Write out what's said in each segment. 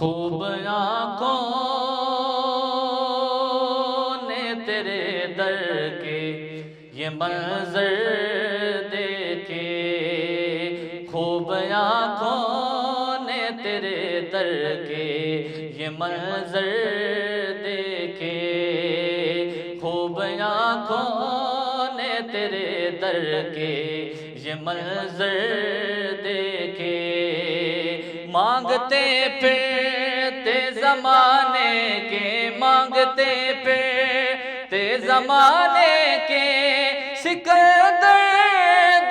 خوب آنکھوں نے تیرے در کے یہ منظر دیکھے، خوب آنکھوں نے تیرے در کے یہ منظر دیکھے، خوب آنکھوں نے تیرے در کے یہ منظر دیکھے، مانگتے پھرتے زمانے کے، مانگتے پھرتے زمانے کے سکندر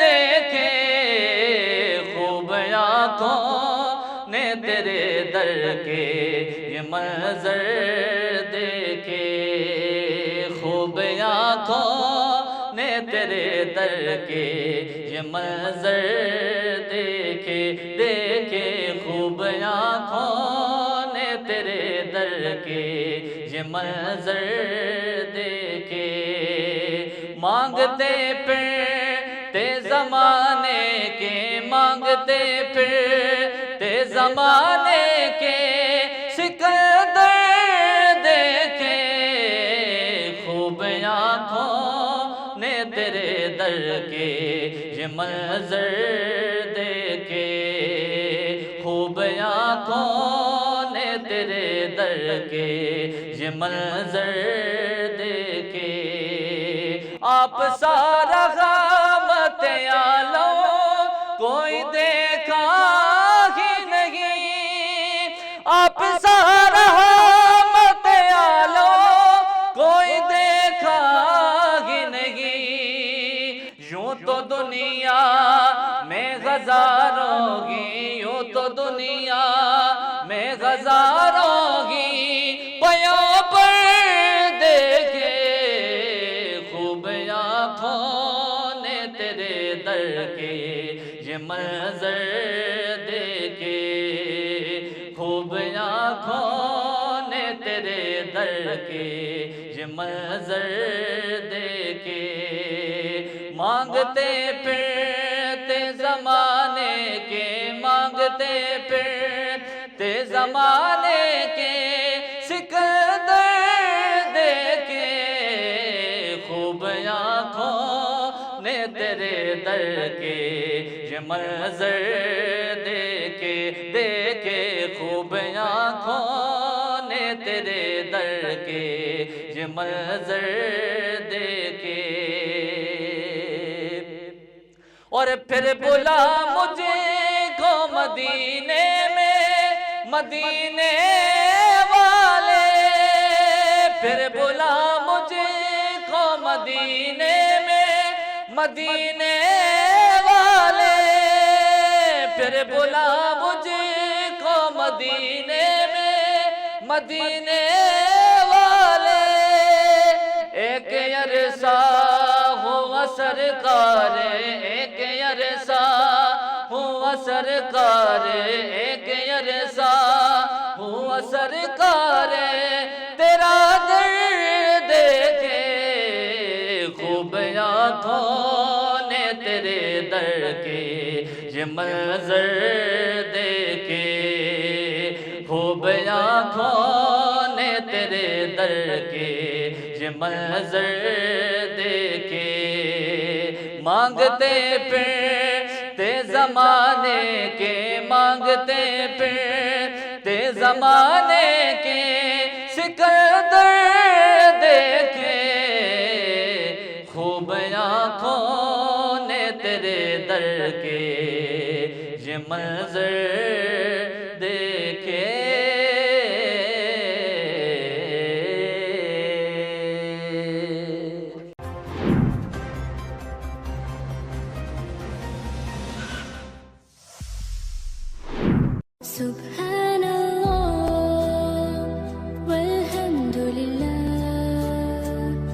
دیکھے، خوب آنکھوں نے تیرے در کے یہ منظر دیکھے، خوب آنکھوں نے تیرے در کے یہ منظر دیکھے، دیکھے خوب آنکھوں نے تیرے در کے یہ منظر دیکھے، مانگتے پھرتے زمانے کے، مانگتے پھرتے زمانے کے سکندر دیکھے، خوب آنکھوں نے تیرے در کے یہ منظر دیکھے، خوب آنکھوں نے تیرے در کے یہ منظر دیکھے، آپ سارا غامت عالم کوئی دیکھا ہی نہیں، آپ سارا غامت عالم کوئی دیکھا ہی نہیں، یوں تو دنیا میں غزاروں گی، یوں تو دنیا میں غزاروں گی پیوں پر دیکھے، خوب آنکھوں نے تیرے در کے یہ منظر دیکھے، خوب آنکھوں نے تیرے در کے یہ منظر دیکھے، مانگتے پھرتے زمانے کے، مانگتے پھرتے زمانے کے سکندر دیکھے، خوب آنکھوں نے تیرے در کے یہ منظر دیکھے، دیکھے خوب آنکھوں نے تیرے در کے یہ منظر دیکھے، اور پھر بلا مجھے کو مدینے میں مدینے والے، پھر بلا مجھے کو مدینے میں مدینے والے، پھر بلا مجھے کو مدینے میں مدینے والے، ایک عرصہ ہوا سرکار، ایک عرصہ ہوا سرکار، ایک عرصہ ہوا سرکار تیرا در دیکھے، خوب آنکھوں نے تیرے در کے یہ منظر دیکھے، خوب آنکھوں نے تیرے در کے یہ منظر دیکھے، مانگتے پھرتے زمانے کے، مانگتے پھرتے زمانے کے سکندر دیکھے، خوب آنکھوں نے تیرے در کے یہ منظر دیکھے۔ صبح